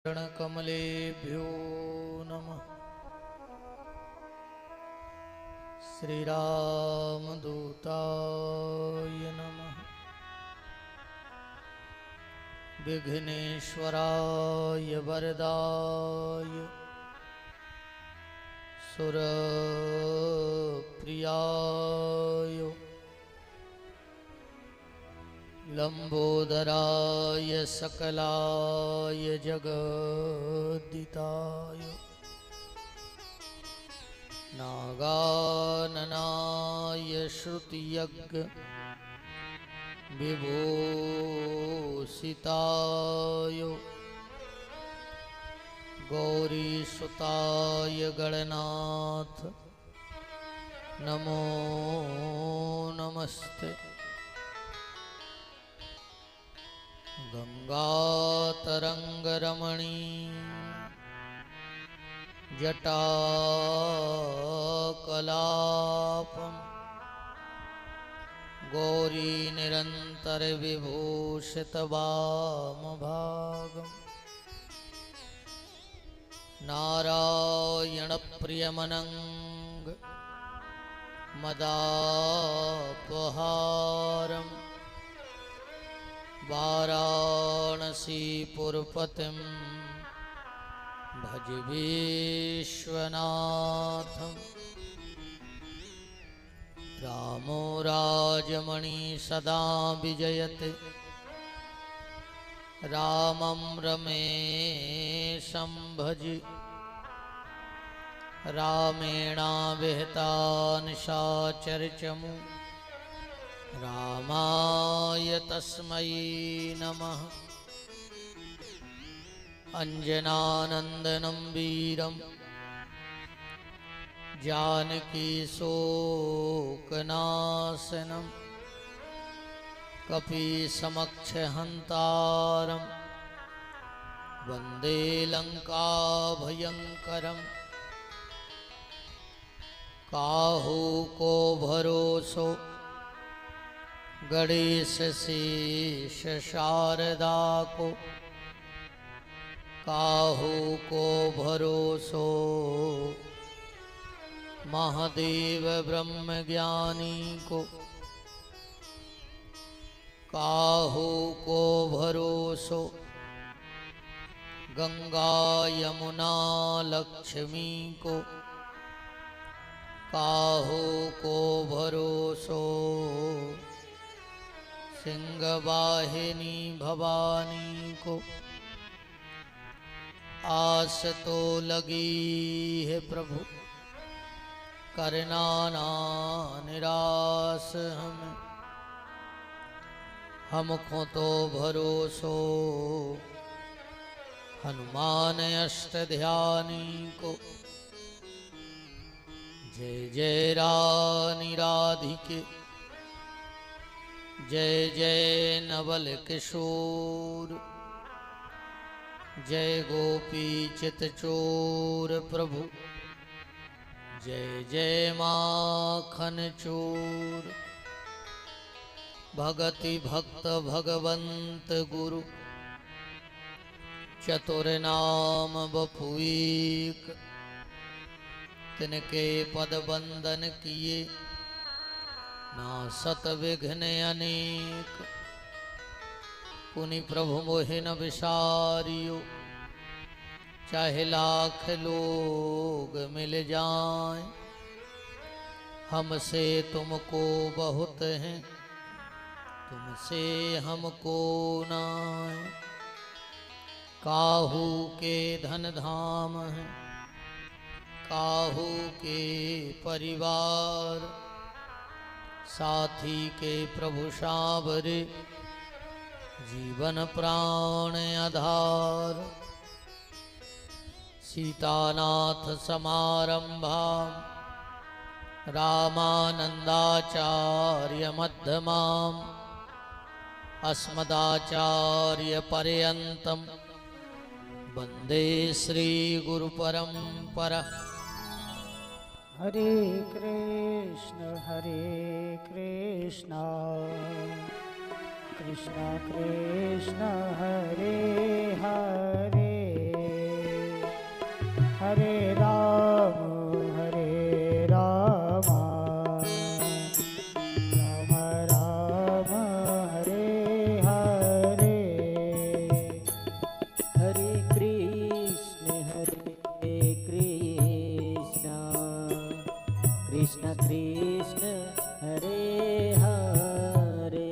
चरणकमलेभ्यो नमः। श्रीरामदूताय नमः। विघ्नेश्वराय वरदाय सुरप्रियाय लंबोदराय सकलाय जगद्दिताय नागाननाय श्रुतियज्ञ विभूषिताय गौरीसुताय गणनाथ नमो नमस्ते। गंगातरंगरमणी जटाकलापं गौरी निरंतर विभूषित वामभागं नारायण प्रियमनंग मदापहारं वाराणसीपुरपतिं भज विश्वनाथं। रामो राजमणि सदा विजयते रामं रमेशं भज रामेणाविहितानिशाचरचमु रामाय तस्मै नमः। अंजनानंदनं वीरं जानकीशोकनाशनं कपीसमक्षहन्तारं वन्दे लंकाभयंकरं। काहू को भरोसो गणेश शेष शारदा को, काहू को भरोसो महादेव ब्रह्म ज्ञानी को, काहू को भरोसो गंगा यमुना लक्ष्मी को, काहू को भरोसो सिंहवाहिनी भवानी को। आस तो लगी है प्रभु करना ना निराश हमको तो भरोसो हनुमान अष्ट ध्यानी को। जय जय रानी राधिके जय जय नवल किशोर, जय गोपी चितचोर प्रभु जय जय माखन चोर। भगति भक्त भगवंत गुरु चतुर नाम बपुईक, तिनके पद बंदन किए ना सत विघ्न अनेक। पुनि प्रभु मोहि न विसारियो चाहे लाख लोग मिल जाएं, हमसे तुमको बहुत हैं तुमसे हमको नाएं। काहू के धन धाम हैं काहू के परिवार, साथी के प्रभु सावरे जीवन प्राण आधार। सीतानाथ समारंभा रामानंदाचार्य मध्यमाम् अस्मदाचार्य पर्यन्तं वन्दे श्री गुरु परंपरा। हरे कृष्ण कृष्ण कृष्ण हरे हरे हरे राम राम राम हरे हरे, हरे कृष्ण कृष्ण कृष्ण हरे हरे,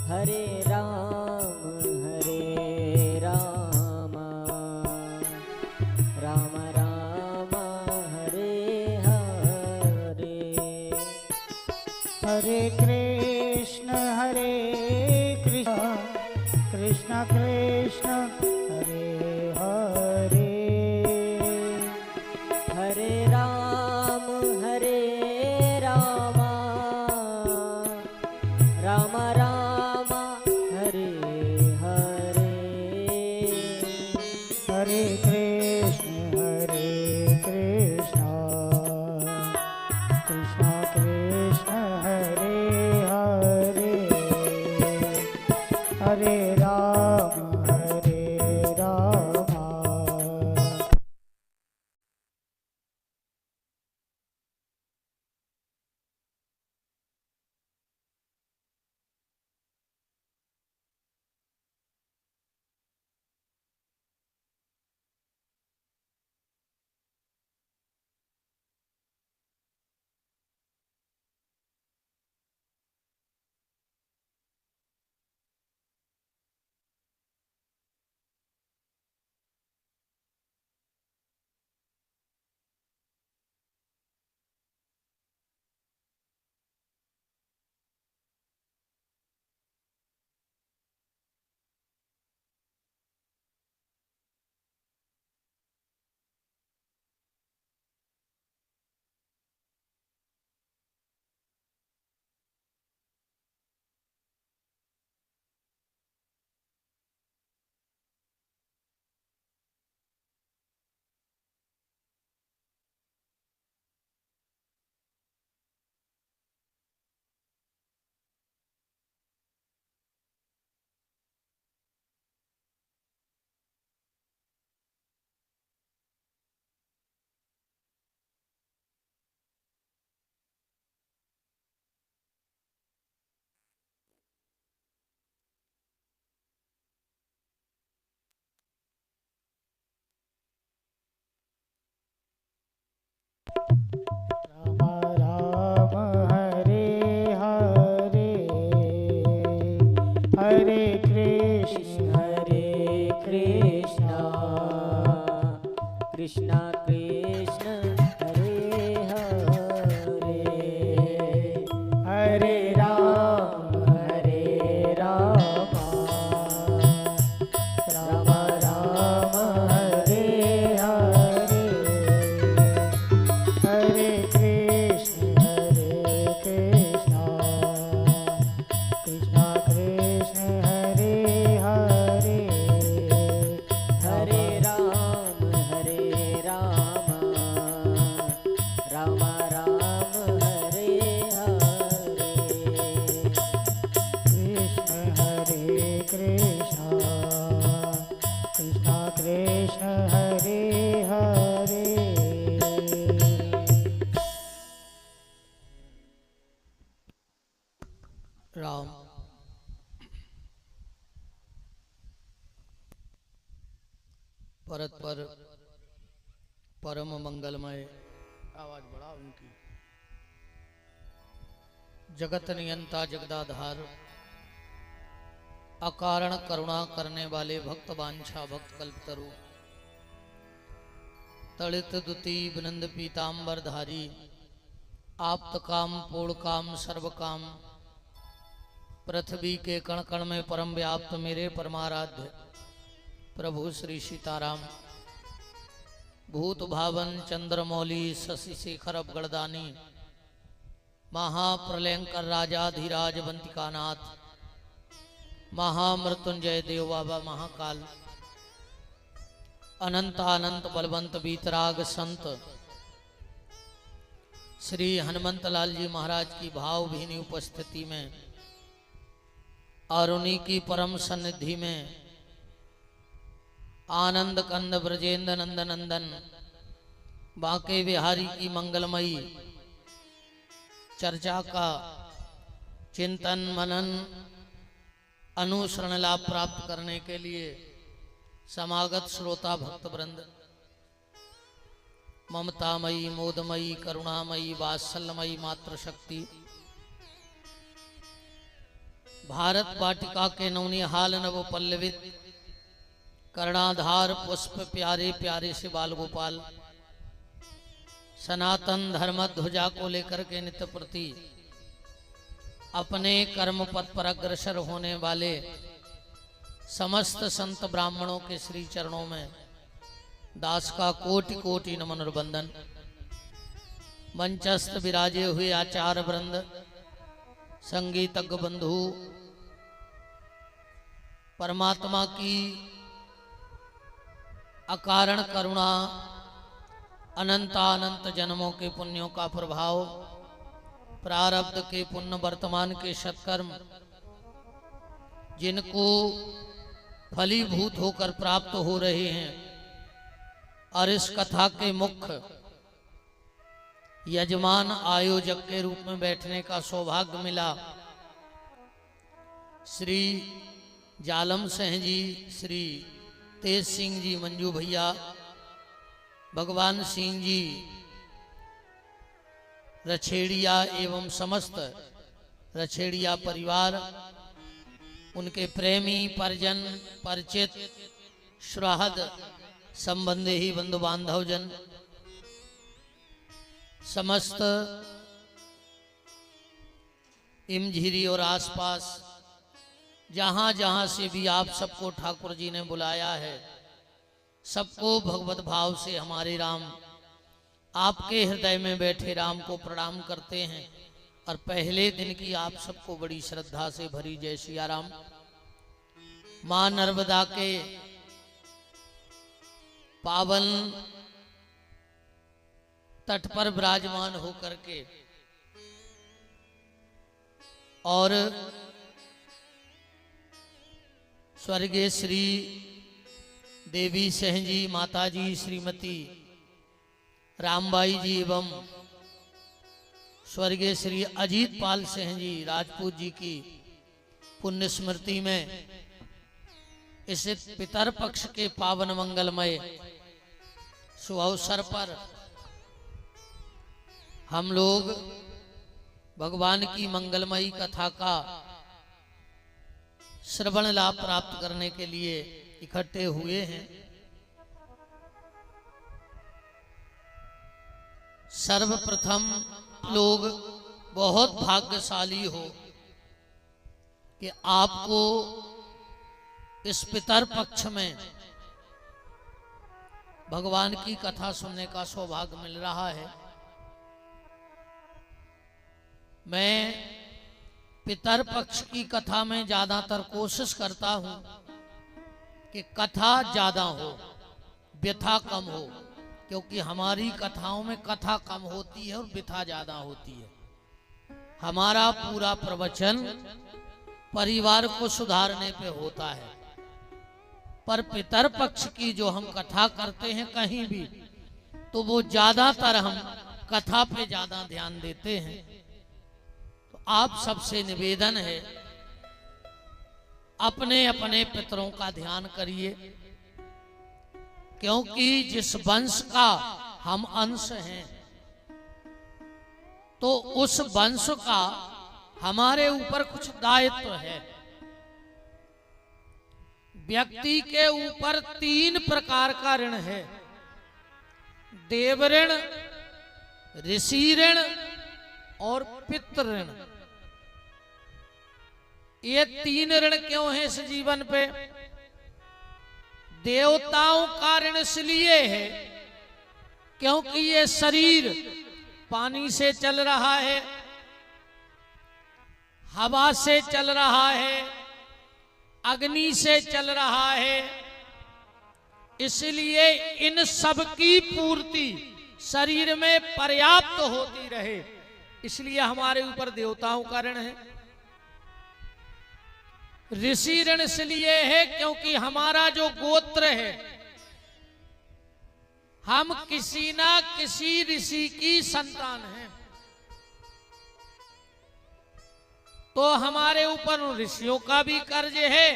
हरे राम राम राम हरे हरे, हरे कृष्ण कृष्ण कृष्ण हरे हरे, हरे राम राम राम हरे हरे, हरे कृष्ण कृष्ण कृष्ण हरे हरे, हरे राम राम हरे हरे, हरे कृष्ण कृष्ण कृष्ण हरे हरे, हरे राम राम राम हरे हरे, हरे कृष्ण कृष्ण कृष्ण हरे हरे, हरे राम राम राम हरे हरे, कृष्ण कृष्ण हरे हरे। राम परत पर परम मंगलमय आवाज बढ़ा उनकी, जगत नियंता जगदाधार, अकारण करुणा करने वाले भक्त वांछा भक्त कल्पतरु, तड़ित दुति विनंद पीतांबर धारी, आप्त काम पूर्ण काम सर्व काम, पृथ्वी के कण कण में परम व्याप्त मेरे परमाराध्य प्रभु श्री सीताराम, भूत भावन चंद्रमौली शशि शेखर अवगढ़दानी, महाप्रलयंकर राजाधिराज बंतिकानाथ, महामृत्युंजय देव बाबा महाकाल, अनंत अनंत बलवंत बीतराग संत श्री हनुमंत लाल जी महाराज की भावभीनी उपस्थिति में और उन्हीं की परम सन्निधि में आनंद कंद ब्रजेंद्र नंद नंदन बांके बिहारी की मंगलमयी चर्चा का चिंतन मनन अनुसरण लाभ प्राप्त करने के लिए समागत श्रोता भक्त वृंद, ममतामयी मोदमयी करुणामयी वात्सल्यमयी मातृशक्ति, भारत वाटिका के नवनिहाल नव पल्लवित कर्णाधार पुष्प प्यारे प्यारे से बाल गोपाल, सनातन धर्म ध्वजा को लेकर के नित्य प्रति अपने कर्म पथ पर अग्रसर होने वाले समस्त संत ब्राह्मणों के श्री चरणों में दास का कोटि कोटि नमन और वंदन। मंचस्थ विराजे हुए आचार्य वृंद, संगीतज्ञ बंधु, परमात्मा की अकारण करुणा, अनंत जन्मों के पुण्यों का प्रभाव, प्रारब्ध के पुण्य वर्तमान के सत्कर्म जिनको फलीभूत होकर प्राप्त हो रहे हैं और इस कथा के मुख्य यजमान आयोजक के रूप में बैठने का सौभाग्य मिला, श्री जालम सिंह जी, श्री तेज सिंह जी, मंजू भैया, भगवान सिंह जी, रछेड़िया एवं समस्त रछेड़िया परिवार, उनके प्रेमी परिजन परिचित सुहृद संबंधी ही बंधु बांधव जन, समस्त इमझिरी और आसपास जहां जहां से भी आप सबको ठाकुर जी ने बुलाया है, सबको भगवत भाव से हमारे राम आपके हृदय में बैठे राम को प्रणाम करते हैं और पहले दिन की आप सबको बड़ी श्रद्धा से भरी जय सिया राम। मां नर्मदा के पावन तट पर विराजमान होकर के और स्वर्गीय श्री देवी सिंह जी, माता जी श्रीमती रामबाई जी एवं स्वर्गीय श्री अजीत पाल सिंह जी राजपूत जी की पुण्य स्मृति में इस पितर पक्ष के पावन मंगलमय शुभ अवसर पर हम लोग भगवान की मंगलमयी कथा का श्रवण लाभ प्राप्त करने के लिए इकट्ठे हुए हैं। सर्वप्रथम लोग बहुत भाग्यशाली हो कि आपको इस पितर पक्ष में भगवान की कथा सुनने का सौभाग्य मिल रहा है। मैं पितर पक्ष की कथा में ज्यादातर कोशिश करता हूं कि कथा ज्यादा हो, व्यथा कम हो, क्योंकि हमारी कथाओं में कथा कम होती है और व्यथा ज्यादा होती है। हमारा पूरा प्रवचन परिवार को सुधारने पे होता है, पर पितर पक्ष की जो हम कथा करते हैं कहीं भी, तो वो ज्यादातर हम कथा पे ज्यादा ध्यान देते हैं। तो आप सबसे निवेदन है, अपने अपने पितरों का ध्यान करिए, क्योंकि जिस वंश का हम अंश हैं, तो उस वंश का हमारे ऊपर कुछ दायित्व है। व्यक्ति के ऊपर 3 प्रकार का ऋण है, देव ऋण, ऋषि ऋण और पितृ ऋण। ये 3 ऋण क्यों है इस जीवन पे? देवताओं का ऋण इसलिए है क्योंकि ये शरीर पानी से चल रहा है, हवा से चल रहा है, अग्नि से चल रहा है, इसलिए इन सब की पूर्ति शरीर में पर्याप्त होती रहे, इसलिए हमारे ऊपर देवताओं का ऋण है। ऋषि ऋण इसलिए है क्योंकि हमारा जो गोत्र है हम किसी ना किसी ऋषि की संतान हैं, तो हमारे ऊपर उन ऋषियों का भी कर्ज है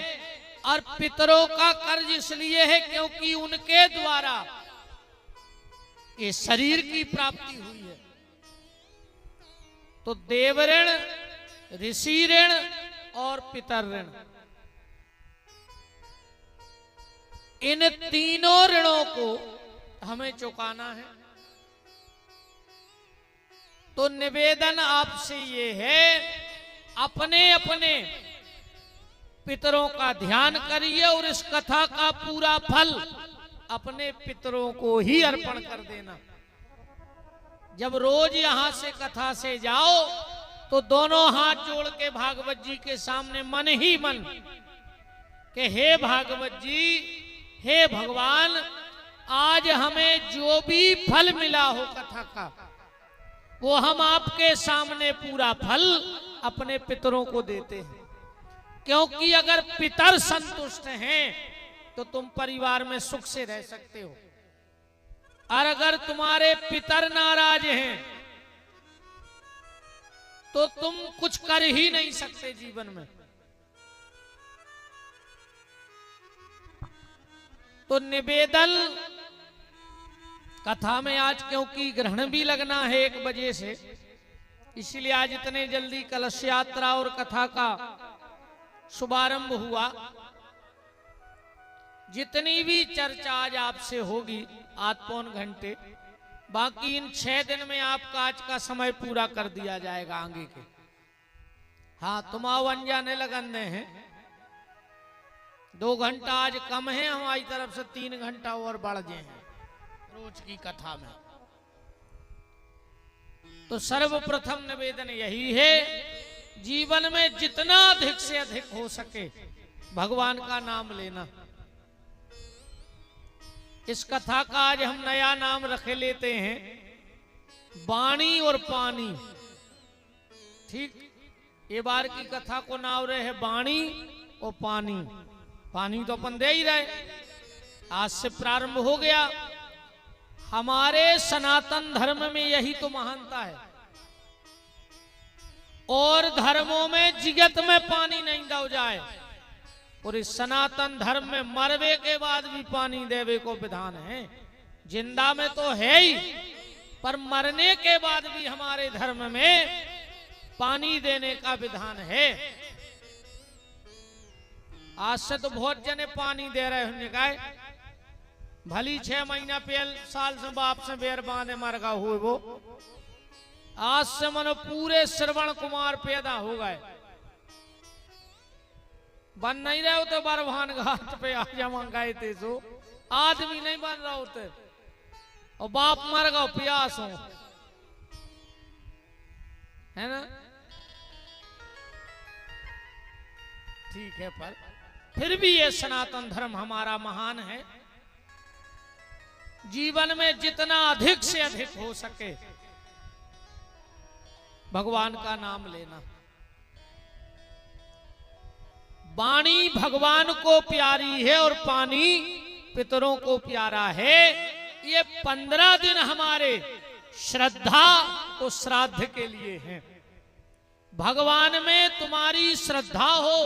और पितरों का कर्ज इसलिए है क्योंकि उनके द्वारा ये शरीर की प्राप्ति हुई है। तो देव ऋण, ऋषि ऋण और पितर ऋण, इन तीनों ऋणों को हमें चुकाना है। तो निवेदन आपसे ये है, अपने अपने पितरों का ध्यान करिए और इस कथा का पूरा फल अपने पितरों को ही अर्पण कर देना। जब रोज यहां से कथा से जाओ तो दोनों हाथ जोड़ के भागवत जी के सामने मन ही मन कि हे भागवत जी, हे भगवान, आज हमें जो भी फल मिला हो कथा का, वो हम आपके सामने पूरा फल अपने पितरों को देते हैं। क्योंकि अगर पितर संतुष्ट हैं तो तुम परिवार में सुख से रह सकते हो, और अगर तुम्हारे पितर नाराज हैं तो तुम कुछ कर ही नहीं सकते जीवन में। तो निवेदन कथा में आज, क्योंकि ग्रहण भी लगना है 1 बजे से, इसलिए आज इतने जल्दी कलश यात्रा और कथा का शुभारंभ हुआ। जितनी भी चर्चा आज आपसे होगी 8-पौन घंटे, बाकी इन 6 दिन में आपका आज का समय पूरा कर दिया जाएगा आगे के। हाँ, तुम आओ अनजाने लगने हैं, 2 घंटा आज कम है, हमारी तरफ से 3 घंटा और बढ़ गए हैं रोज की कथा में। तो सर्वप्रथम निवेदन यही है, जीवन में जितना अधिक से अधिक हो सके भगवान का नाम लेना। इस कथा का आज हम नया नाम रख लेते हैं, वाणी और पानी। ठीक, ये बार की कथा को नाम रहे है वाणी और पानी। पानी तो अपन दे ही रहे, आज से प्रारंभ हो गया। हमारे सनातन धर्म में यही तो महानता है, और धर्मों में जिगत में पानी नहीं दो जाए, और इस सनातन धर्म में मरवे के बाद भी पानी देवे को विधान है। जिंदा में तो है ही, पर मरने के बाद भी हमारे धर्म में पानी देने का विधान है। आज से तो बहुत जने पानी दे रहे होंगे, कहा भली 6 महीना पहले साल से बाप से बेर बांधे मर गा हुए वो, आज से मनो पूरे श्रवण कुमार पैदा हो गए। बन नहीं रहे होते बरभान घाट पे आ जमा गए थे, सो आदमी नहीं बन रहे होते, और बाप मर गए प्यास हो, है ना। ठीक है, पर फिर भी ये सनातन धर्म हमारा महान है। जीवन में जितना अधिक से अधिक हो सके भगवान का नाम लेना। वाणी भगवान को प्यारी है और पानी पितरों को प्यारा है। ये 15 दिन हमारे श्रद्धा और श्राद्ध के लिए हैं। भगवान में तुम्हारी श्रद्धा हो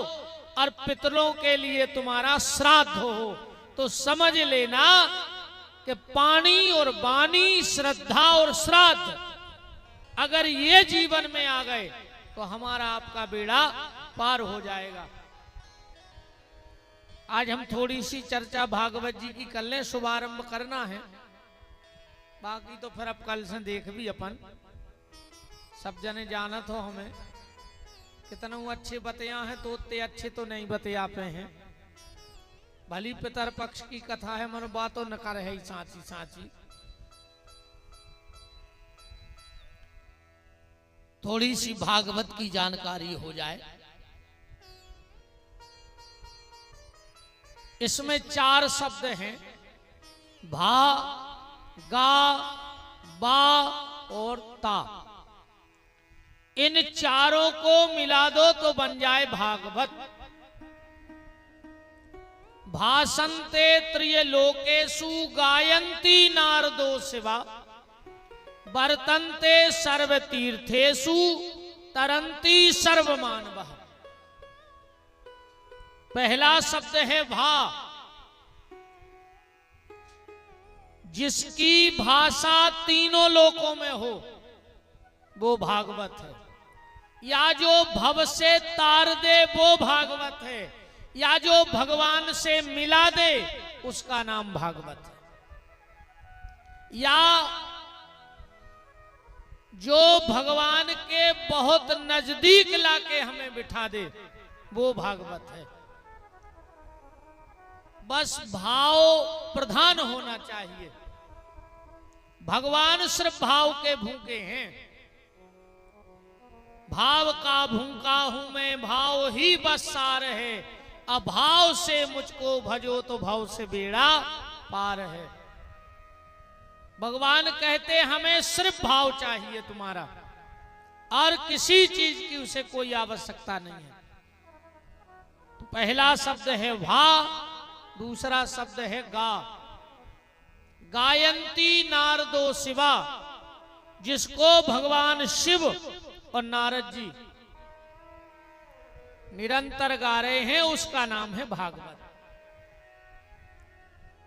और पितरों के लिए तुम्हारा श्राद्ध हो, तो समझ लेना कि पानी और वाणी, श्रद्धा और श्राद्ध अगर ये जीवन में आ गए तो हमारा आपका बेड़ा पार हो जाएगा। आज हम थोड़ी सी चर्चा भागवत जी की कर लें, शुभारंभ करना है, बाकी तो फिर अब कल से देख भी अपन सब जने जानत हो हमें कितना अच्छे बतिया हैं, तो उतने अच्छे तो नहीं बतिया पे हैं। भली पितर पक्ष की कथा है, मन बातों न कर है साची साची। थोड़ी सी भागवत की जानकारी हो जाए। इसमें 4 शब्द हैं, भा, गा, बा और ता। इन चारों को मिला दो तो बन जाए भागवत। भाषन्ते त्रियलोकेषु गायन्ति नारदो शिवा वर्तन्ते सर्वतीर्थेषु तरन्ति सर्वमानवः। पहला शब्द है भा, जिसकी भाषा तीनों लोकों में हो वो भागवत है, या जो भव से तार दे वो भागवत है, या जो भगवान से मिला दे उसका नाम भागवत है, या जो भगवान के बहुत नजदीक लाके हमें बिठा दे वो भागवत है। बस भाव प्रधान होना चाहिए। भगवान सिर्फ भाव के भूखे हैं। भाव का भूखा हूं मैं, भाव ही बस सार है, अभाव से मुझको भजो तो भाव से बेड़ा पार है। भगवान कहते हमें सिर्फ भाव चाहिए तुम्हारा, और किसी चीज की उसे कोई आवश्यकता नहीं है। तो पहला शब्द है भा, दूसरा शब्द है गा। गायंती नारदो शिवा, जिसको भगवान शिव और नारद जी निरंतर गा रहे हैं उसका नाम है भागवत।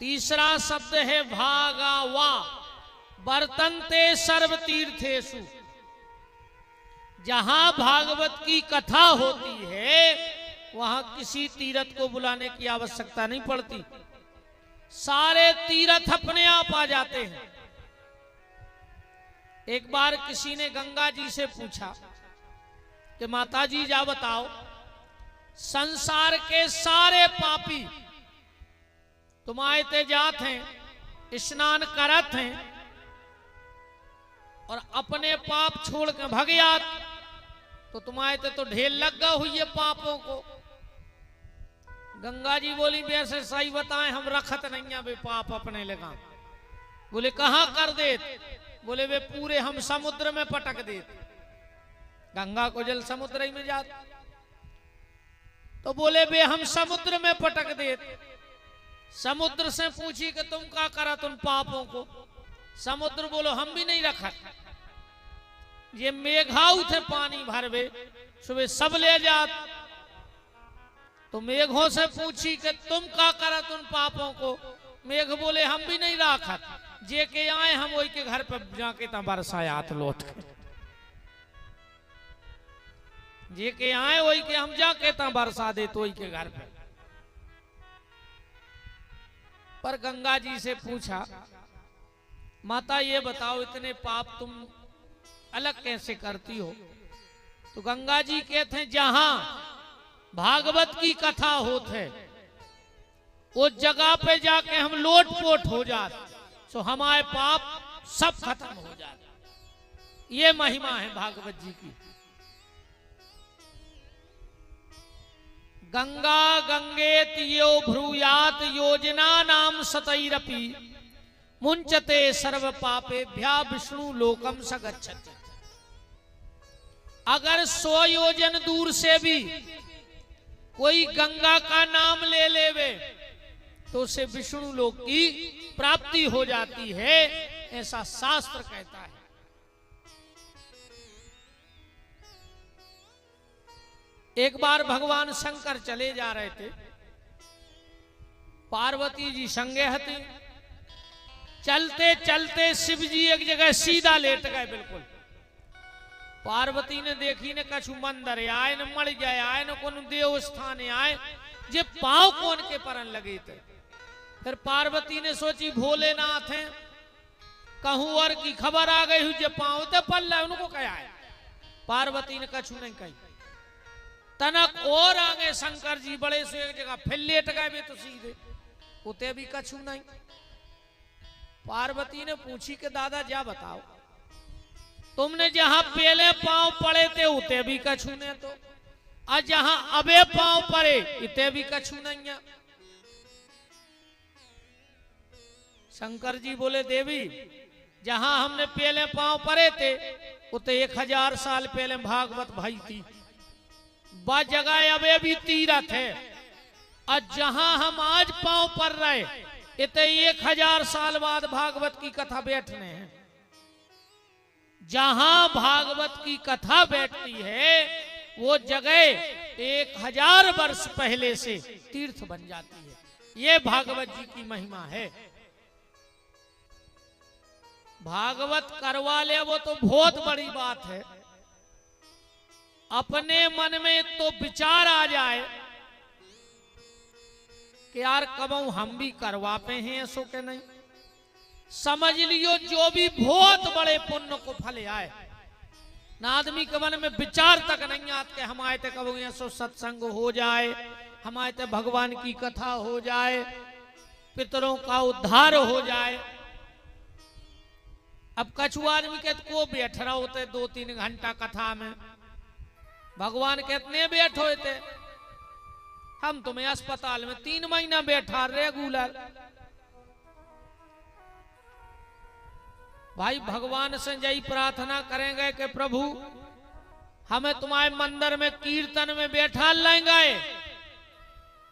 तीसरा शब्द है भागावा, वर्तन्ते सर्व तीर्थेषु, जहां भागवत की कथा होती है वहां किसी तीर्थ को बुलाने की आवश्यकता नहीं पड़ती, सारे तीर्थ अपने आप आ जाते हैं। एक बार किसी ने गंगा जी से पूछा कि माता जी जा बताओ, संसार के सारे पापी तुम आयते जात हैं, स्नान करत हैं और अपने पाप छोड़ के भग जात, तो तुम आयते तो ढेर लग गए हुई है पापों को। गंगा जी बोली वैसे सही बताएं, हम रखत नहीं है वे पाप अपने लगा। बोले कहां कर देत? बोले वे पूरे हम समुद्र में पटक देत। गंगा को जल समुद्र ही में जात, तो बोले वे हम समुद्र में पटक देत। समुद्र से पूछी कि तुम क्या करा तुम पापों को? समुद्र बोलो हम भी नहीं रखा, ये मेघाऊ थे पानी भरवे सुबह सब ले जात। तो मेघों से पूछी कि तुम क्या करा तुम पापों को? मेघ बोले हम भी नहीं रखा, जे के आए हम वही के घर पर जाके ता बरसायात लौट के, जे के आए वही के हम जाके ता बरसा दे तो वही के घर पे। पर गंगा जी से पूछा माता ये बताओ इतने पाप तुम अलग कैसे करती हो? तो गंगा जी कहते हैं जहां भागवत की कथा होत है उस जगह पे जाके हम लोटपोट हो जाते, तो हमारे पाप सब खत्म हो जाते। ये महिमा है भागवत जी की। गंगा गंगेत यो भ्रूयात योजना नाम सतैरपि मुंचते सर्व पापेभ्या विष्णु लोकम सगच्छति। अगर 100 योजन दूर से भी कोई गंगा का नाम ले लेवे तो उसे विष्णु लोक की प्राप्ति हो जाती है, ऐसा शास्त्र कहता है। एक बार भगवान शंकर चले जा रहे थे, पार्वती जी संगे हती। चलते चलते शिव जी एक जगह सीधा लेट गए बिल्कुल। पार्वती ने देखी ने कछु मंदिर आए न मर जाए, आए न कोन देव स्थान आए, जे पांव कौन के परन लगे थे। फिर पार्वती ने सोची भोलेनाथ हैं, कहूं और की खबर आ गई हुई, जे पांव ते पल्ला उनको क्या है। पार्वती ने कछु नहीं कही। तनक और आगे शंकर जी बड़े से एक जगह फिर लेट गए तो सीधे, उते भी कछु नहीं। पार्वती ने पूछी कि दादा जा बताओ, तुमने जहां पहले पांव पड़े थे उते भी कछु ने, तो और जहां अबे पांव पड़े इते भी कछु नहीं है। शंकर जी बोले देवी जहां हमने पहले पांव पड़े थे उते 1000 साल पहले भागवत भाई थी, बा जगह अबे भी तीरथ है, और जहां हम आज पांव पर रहे इतने 1000 साल बाद भागवत की कथा बैठने हैं। जहां भागवत की कथा बैठती है वो जगह 1000 वर्ष पहले से तीर्थ बन जाती है। ये भागवत जी की महिमा है। भागवत करवा ले वो तो बहुत बड़ी बात है। अपने मन में तो विचार आ जाए कि यार कबू हम भी करवाते हैं ऐसो के नहीं, समझ लियो जो भी बहुत बड़े पुण्य को फल आए ना, आदमी के मन में विचार तक नहीं आते कि हम आए थे कबू ऐसो सत्संग हो जाए, हम आए थे भगवान की कथा हो जाए, पितरों का उद्धार हो जाए। अब कछु आदमी के को बैठ रहा होते 2-3 घंटा कथा में, भगवान कितने बैठ होते, हम तुम्हें अस्पताल में 3 महीना बैठा रेगुलर। भाई भगवान से यही प्रार्थना करेंगे कि प्रभु हमें तुम्हारे मंदिर में कीर्तन में बैठा लेंगे,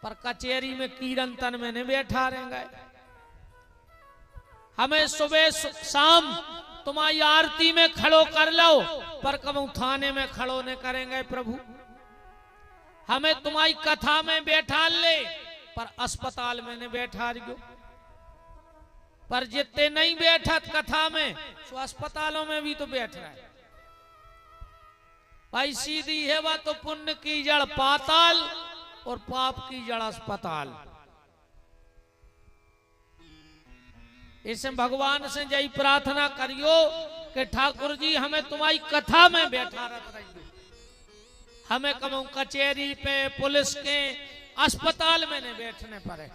पर कचेरी में कीर्तन में नहीं बैठा रहेंगे। हमें सुबह शाम तुम्हारी आरती में खड़ो कर लो, पर कबू थाने में खड़ो नहीं करेंगे प्रभु। हमें तुम्हारी कथा में बैठा ले, पर अस्पताल में नहीं बैठा रही। पर जितने नहीं बैठत कथा में सो अस्पतालों में भी तो बैठ रहा है। भाई सीधी है बात तो, पुण्य की जड़ पाताल और पाप की जड़ अस्पताल। इसमें भगवान से यही प्रार्थना करियो कि ठाकुर जी हमें तुम्हारी कथा में बैठा रख रहियो, हमें कबू कचेरी पे पुलिस के अस्पताल में नहीं बैठने पड़े।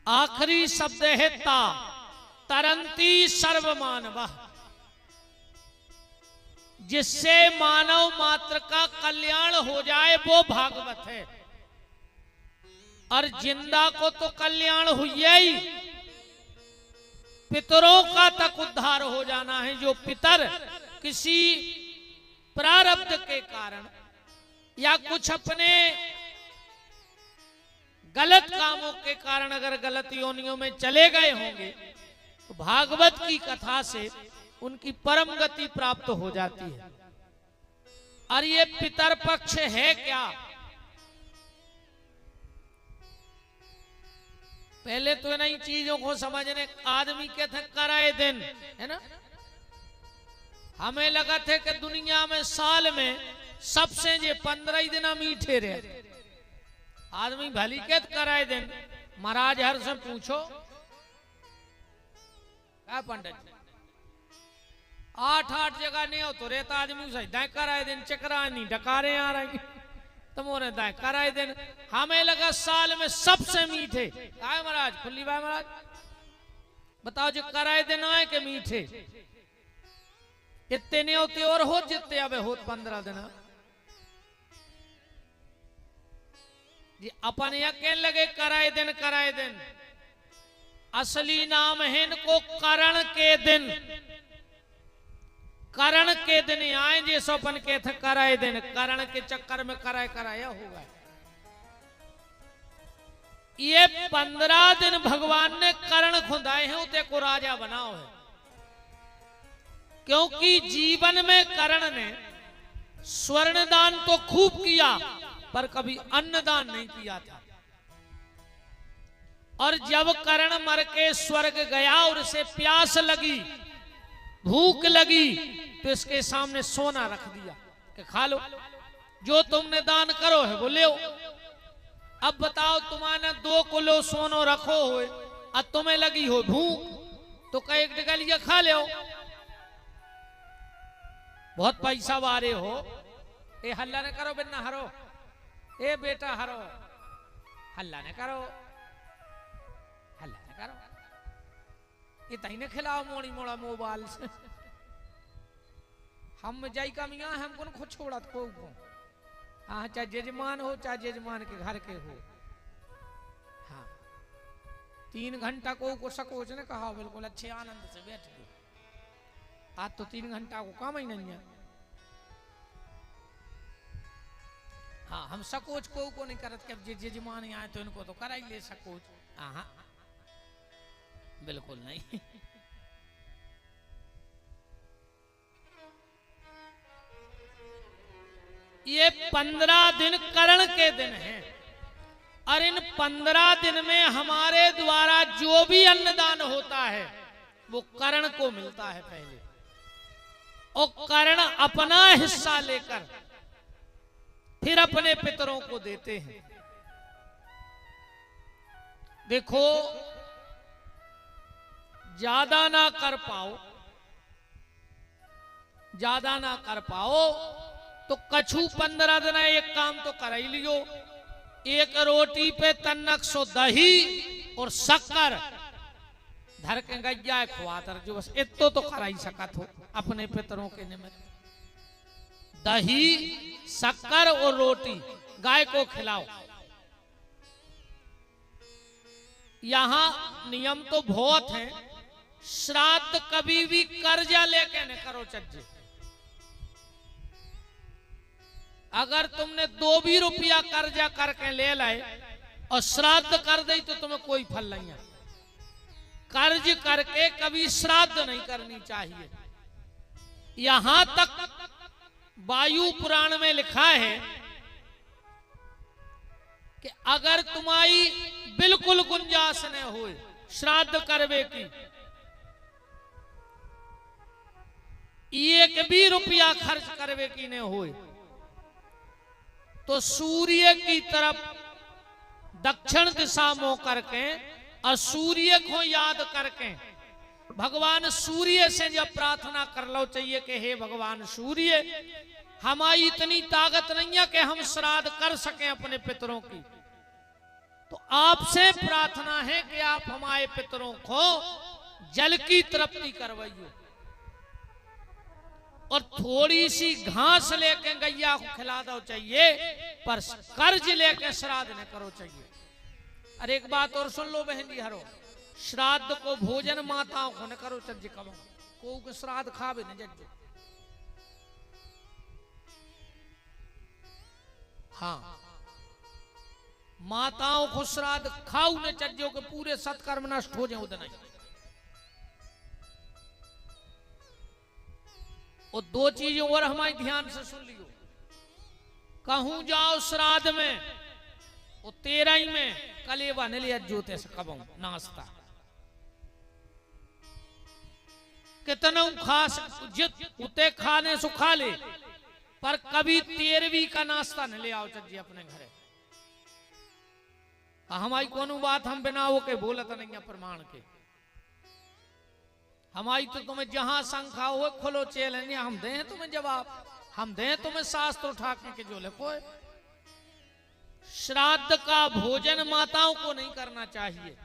आखिरी शब्द है ता तरंती सर्वमानव, जिससे मानव मात्र का कल्याण हो जाए वो भागवत है। और जिंदा को तो कल्याण हुई ही, पितरों का तक उद्धार हो जाना है। जो पितर किसी प्रारब्ध के कारण या कुछ अपने गलत कामों के कारण अगर गलत योनियों में चले गए होंगे तो भागवत की कथा से उनकी परम गति प्राप्त हो जाती है। और ये पितर पक्ष है क्या? पहले तो नई चीजों को समझने आदमी के थे कराए दिन है ना। हमें लगा थे कि दुनिया में साल में सबसे जे 15 दिन मीठे रहे। आदमी भली के कराए दिन। महाराज हर से पूछो क्या पंडित 8 जगह नहीं हो तो रहता आदमी सही दाएं कराए दिन चकरा नहीं डकारे आ रही तुमने दाएं कराए दिन। हमें लगा साल में सबसे मीठे आए महाराज खुली भाई महाराज बताओ जो कराए दिन आए के मीठे इतने नहीं होते और हो जितने अब हो 15 दिन जी अपन यह लगे कराए दिन असली नाम है इनको करण के दिन। करण के दिन आए जैसो अपन के थे कराए दिन, करण के चक्कर में कराया होगा। ये 15 दिन भगवान ने करण खुदाए हैं उते को राजा बनाओ है। क्योंकि जीवन में करण ने स्वर्ण दान तो खूब किया पर कभी अन्नदान नहीं किया था। और जब कर्ण मर के स्वर्ग गया और उसे प्यास लगी भूख लगी तो इसके सामने सोना रख दिया कि खा लो जो तुमने दान करो है वो ले। अब बताओ तुम्हारे 2 किलो सोनो रखो हो और तुम्हें लगी हो भूख तो कई डगलिया खा ले। बहुत पैसा वारे हो ए हल्ला न करो बिना हरो ए बेटा हरो हल्ला न करो ये तही ने खिलाओ मोड़ी मोड़ा मोबाइल से हम जाई कमिया हमको खुद छोड़ा को हाँ चाहे जजमान हो चाहे जजमान के घर के हो। हाँ 3 घंटा को सकोच ने कहा बिल्कुल अच्छे आनंद से बैठ गए। आज तो 3 घंटा को काम ही नहीं है। हाँ, हम सकोच को नहीं करत कि अब जे जजमान आए तो इनको तो करा ही ले सकोच। हाँ, बिल्कुल नहीं। ये 15 दिन करण के दिन हैं और इन 15 दिन में हमारे द्वारा जो भी अन्नदान होता है वो करण को मिलता है पहले, और करण अपना हिस्सा लेकर फिर अपने पितरों को देते हैं। देखो, ज्यादा ना कर पाओ, ज्यादा ना कर पाओ तो कछु 15 दिन एक काम तो कर ही लियो। एक रोटी पे तन्नक सो दही और शक्कर धर के गैया खुआतर जो, बस इतो तो कर ही सकत हो अपने पितरों के निमित्त। दही, शक्कर और रोटी गाय को खिलाओ। यहां नियम तो बहुत है, श्राद्ध कभी भी कर्जा लेके न करो चज्जे। अगर तुमने 2 भी रुपया कर्जा करके ले लाए और श्राद्ध कर दे तो तुम्हें कोई फल नहीं है। कर्ज करके कभी श्राद्ध नहीं करनी चाहिए। यहां तक वायु पुराण में लिखा है कि अगर तुम्हारी बिल्कुल गुंजाइश न हो श्राद्ध करवे की, एक भी रुपया खर्च करवे की न हो, तो सूर्य की तरफ दक्षिण दिशा मुंह करके और सूर्य को याद करके भगवान सूर्य से जब प्रार्थना कर लो चाहिए कि हे भगवान सूर्य, हमारी इतनी ताकत नहीं है कि हम श्राद्ध कर सकें अपने पितरों की, तो आपसे प्रार्थना है कि आप हमारे पितरों को जल की तृप्ति करवाइए और थोड़ी सी घास लेके गैया को खिला दो चाहिए, पर कर्ज लेके श्राद्ध न करो चाहिए। अरे एक बात और सुन लो बहन जी, हरो श्राद्ध को भोजन माताओं को न करो चज्ज कबो, को श्राद्ध खावे न जज्जो। हाँ, माताओं को श्राद्ध खाऊ न चज्जो के पूरे सत्कर्म नष्ट हो जाए उतना। और 2 चीजों और हमारे ध्यान से सुन लियो। कहूं जाओ श्राद्ध में, वो 13 में कलेवा न लिया जोते से कबो नाश्ता कितना खास उते खाने सु खा ले, पर कभी 13वीं का नाश्ता न ले आओ चज्जी अपने घरे। हमारी कोनो बात हम बिना वो के बोलत नहीं है प्रमाण के। हमारी तो तुम्हें जहां शंका हो खोलो चैलेंज, हम दें तुम्हें जवाब, हम दें तुम्हें शास्त्र उठा के जो लिखो। श्राद्ध का भोजन माताओं को नहीं करना चाहिए।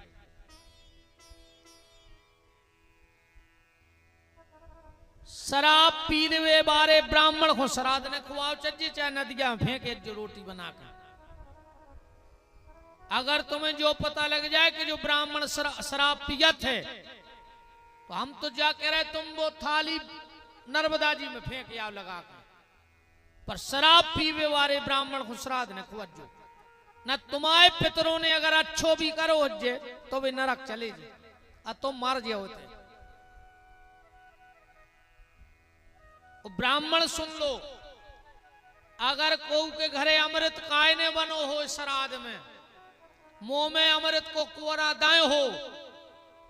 शराब पीने वे बारे ब्राह्मण को श्राद्ध ने खुआओ चज्जी, चाहे नदिया में फेंके जो रोटी बनाकर। अगर तुम्हें जो पता लग जाए कि जो ब्राह्मण शराब पियत है, तो हम तो जा कह रहे तुम वो थाली नर्मदा जी में फेंक आओ लगा कर, पर शराब पीवे वाले ब्राह्मण को श्राद्ध ने खुआजो न। तुम्हारे पितरों ने अगर अच्छो भी करो जे तो वे नरक चले जे और तुम मर जे होते। ब्राह्मण सुन लो, अगर कोई के घरे अमृत काय ने बनो हो श्राद्ध में, मुंह में अमृत को कोरा दाए हो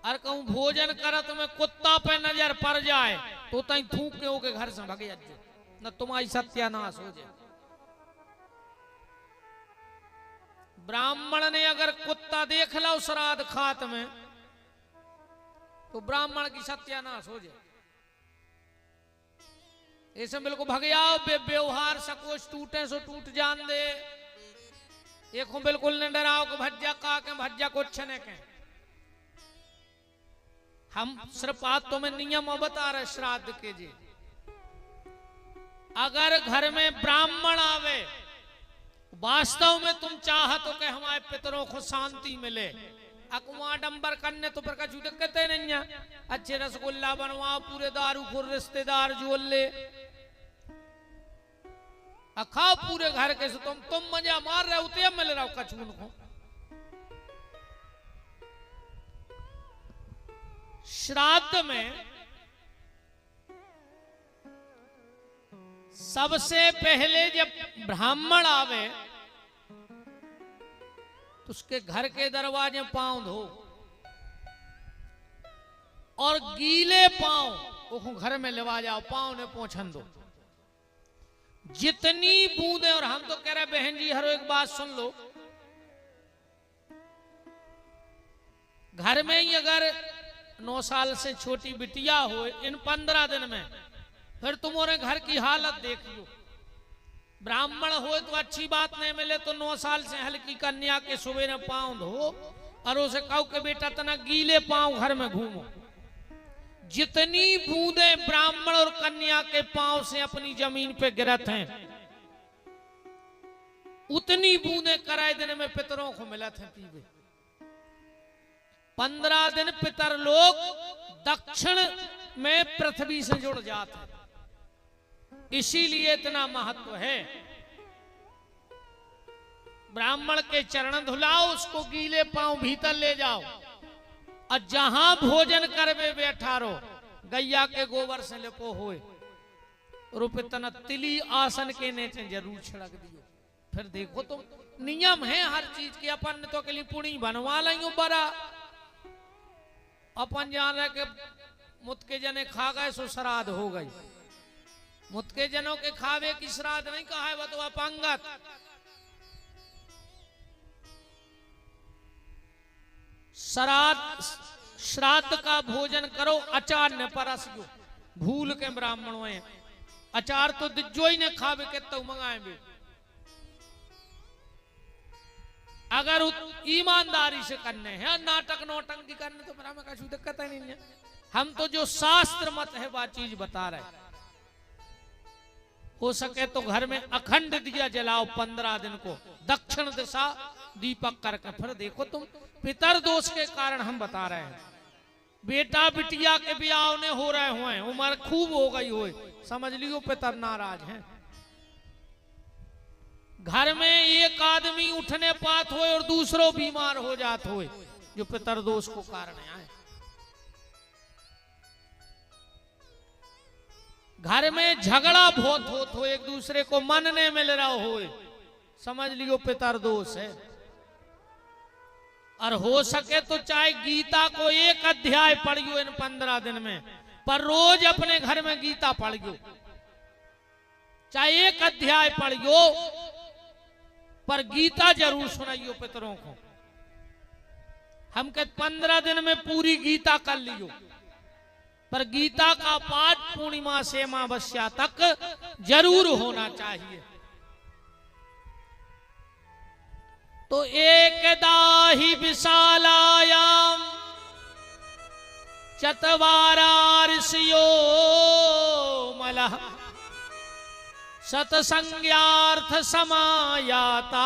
और कहूं भोजन करत में कुत्ता पे नजर पड़ जाए तो तई थूक के ओके घर से भगे जाए न, तुम्हारी सत्यानाश हो जाए। ब्राह्मण ने अगर कुत्ता देख लो श्राद्ध खात में तो ब्राह्मण की सत्यानाश हो जाए। ऐसे बिल्कुल भगे आओ, व्यवहार सकोच टूटे सो टूट जान दे। एक बिल्कुल न डराओ कि भज्जा का के भज्जा को छने के। हम सिर्फ बातों में नियम बता रहे श्राद्ध के जी। अगर घर में ब्राह्मण आवे, वास्तव में तुम चाहते हो कि हमारे पितरों को शांति मिले, अकुआ डंबर करने तो प्रकाश दिक्कत नहीं है। अच्छे रसगुल्ला बनवाओ, पूरे दारू खुर रिश्तेदार जोल ले, अखा पूरे घर के से तुम मजा मार रहे उते मिल रहा कछुन को। श्राद्ध में सबसे पहले जब ब्राह्मण आवे तो उसके घर के दरवाजे पांव धो और गीले पांव वो घर में लेवा जाओ, पांव ने पोंछन दो। जितनी बूंदे, और हम तो कह रहे बहन जी हर एक बात सुन लो, घर में ही अगर 9 साल से छोटी बिटिया हो इन 15 दिन में, फिर तुम्हारे घर की हालत देख लो। ब्राह्मण हो तो अच्छी बात नहीं मिले तो 9 साल से हल्की कन्या के सुबह में पांव धो और उसे कहो कि बेटा तना गीले पांव घर में घूमो। जितनी बूंदे ब्राह्मण और कन्या के पांव से अपनी जमीन पे गिरत हैं, उतनी बूंदे कराए दिन में पितरों को मिलत हैं पीवे। 15 दिन पितर लोग दक्षिण में पृथ्वी से जुड़ जाते हैं, इसीलिए इतना महत्व है। ब्राह्मण के चरण धुलाओ, उसको गीले पांव भीतर ले जाओ और जहां भोजन करवे बैठा रहो, गैया के गोबर से लिपो होए रुपतना तिली आसन के नीचे जरूर छिड़क दियो। फिर देखो तुम, नियम है हर चीज के। अपन तो के लिए पुणी बनवा लेंगे बड़ा, अपन जान रहे के मुत के जने खा गए सो श्राद्ध हो गई। मुत के जनों के खावे की श्राद्ध नहीं कहा है, वो तो अपंगत। श्राद्ध का भोजन करो, अचार न परसियो। भूल के ब्राह्मणों में अचार तो दिज्जो ही ने खावे के तो मंगाए भी। अगर ईमानदारी से करने हैं, नाटक नौटंकी करने तो मेरा में कुछ दिक्कत ही नहीं है। हम तो जो शास्त्र मत है वह चीज बता रहे। हो सके तो घर में अखंड दिया जलाओ 15 दिन को, दक्षिण दिशा दीपक करके। फिर देखो तुम, पितर दोष के कारण हम बता रहे हैं। बेटा बिटिया के ब्याह ने हो रहे हुए, उम्र खूब हो गई हो, समझ लियो पितर नाराज हैं। घर में एक आदमी उठने पात हो और दूसरों बीमार हो जात हो, जो पितर दोष को कारण है। घर में झगड़ा बहुत होत हो, एक दूसरे को मन नहीं मिल रहा हो, समझ लियो पितर दोष है। और हो सके तो चाहे गीता को एक अध्याय पढ़ियो इन 15 दिन में, पर रोज अपने घर में गीता पढ़ियो। चाहे एक अध्याय पढ़ियो, पर गीता जरूर सुनाइयो पितरों को। हम कहते 15 दिन में पूरी गीता कर लियो, पर गीता का पाठ पूर्णिमा से अमावस्या तक जरूर होना चाहिए। तो एकदा ही विशालायाम चत्वारार्षयो मलः सतसंज्ञार्थ समायाता।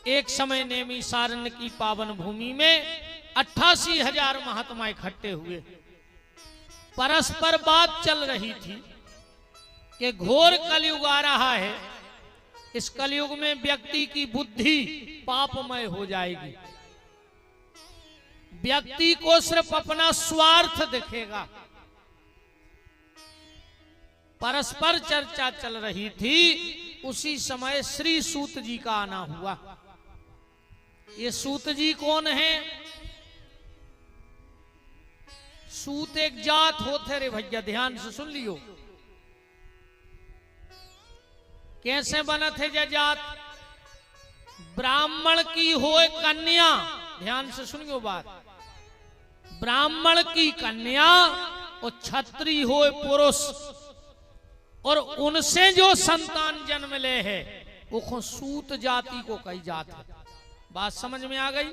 एक समय नेमी सारण्य की पावन भूमि में 88,000 महात्मा इकट्ठे हुए। परस्पर बात चल रही थी कि घोर कलयुग आ रहा है, इस कलयुग में व्यक्ति की बुद्धि पापमय हो जाएगी। व्यक्ति को सिर्फ अपना स्वार्थ दिखेगा। परस्पर चर्चा चल रही थी, उसी समय श्री सूत जी का आना हुआ। ये सूत जी कौन है? सूत एक जात होते रे भैया, ध्यान से सुन लियो। कैसे बना थे ये जात? ब्राह्मण की होए कन्या, ध्यान से सुनियो बात। ब्राह्मण की कन्या और क्षत्रिय होए पुरुष, और उनसे जो संतान जन्म ले है वो सूत जाति को कही जात है। बात समझ में आ गई?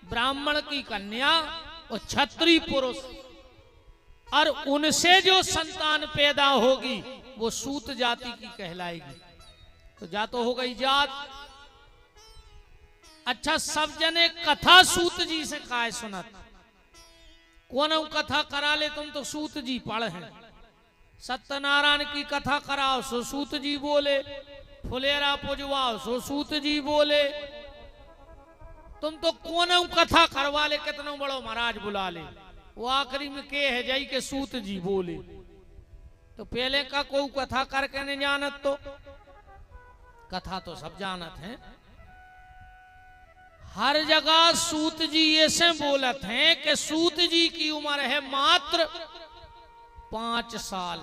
ब्राह्मण की कन्या और क्षत्रिय पुरुष, और उनसे जो संतान पैदा होगी वो सूत जाति की कहलाएगी। तो जा तो हो गई जात। अच्छा, सब जने कथा सूत जी से काय सुनत। कौन कथा करा ले तुम तो सूत जी पढ़ हैं। सत्यनारायण की कथा कराओ सो सूत जी बोले, फुलेरा पुजवाओ सो सूत जी बोले। तुम तो कौन कथा करवा ले, कितनो बड़ो महाराज बुला ले, वो आखिरी में के है जाई के सूत जी बोले। तो पहले का कोई कथा करके नहीं जानत, तो कथा तो सब जानत हैं। हर जगह सूत जी ऐसे बोलत हैं कि सूत जी की उम्र है मात्र 5 साल।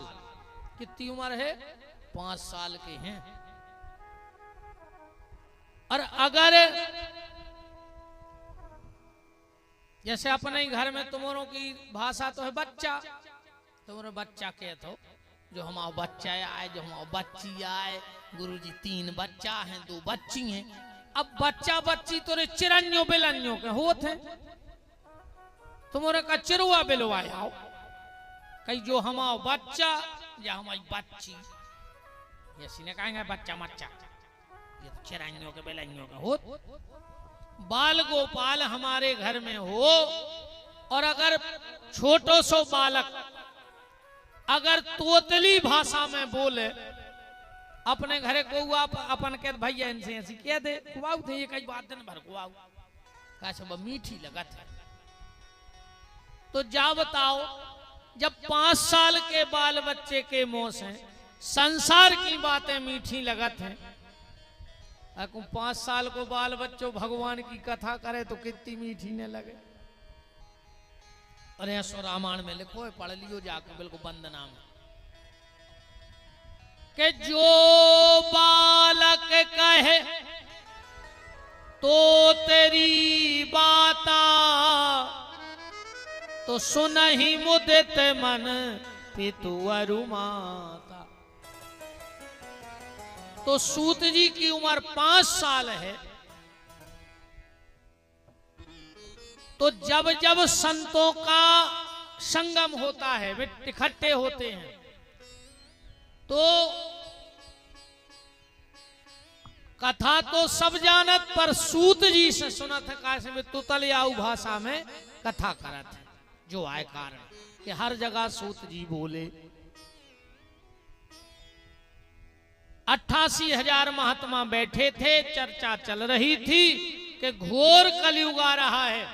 कितनी उम्र है? 5 साल के हैं। और अगर जैसे अपने ही घर में तुम्हारों की भाषा तो है बच्चा, तुम्हारे बच्चा कहते हो, जो हमारा बच्चा आए, जो हमारा बच्ची आए, गुरुजी 3 बच्चा हैं, 2 बच्ची हैं। अब बच्चा बच्ची तो चिरन्यो बिलन्यो के होते हैं, तुम्हारे का चिरुआ बिलवाए आओ, कहीं जो हमारा बच्चा या हमारी बच्ची, ये ने कहेंगे बच्चा मच्चा, ये तो चिरन्यो के बिलन्यो के हो। बाल गोपाल हमारे घर में हो, और अगर छोटो सो बालक अगर तोतली भाषा में बोले, अपने घरे को अपन के भैया इनसे ऐसी कह दे कुआऊ थे, ये कई बात दिन भर कुआऊ का सब मीठी लगत है। तो जा बताओ, जब 5 साल के बाल बच्चे के मुंह से संसार की बातें मीठी लगत हैं, 5 साल को बाल बच्चों भगवान की कथा करे तो कितनी मीठी न लगे। अरे ऐसो रामायण में लिखो है, पढ़ लियो जाके बिल्कुल वंदना में, कि जो बालक कहे तो तेरी बाता, तो सुनहि मुदित मन पितु अरु माता। तो सूत जी की उम्र 5 साल है, तो जब जब संतों का संगम होता है, वे इकट्ठे होते हैं, तो कथा तो सब जानत, पर सूत जी से सुनत है, कैसे में तुतलियाऊ भाषा में कथा करत है, जो आय कारण कि हर जगह सूत जी बोले। 88,000 महात्मा बैठे थे, चर्चा चल रही थी कि घोर कलयुग आ रहा है,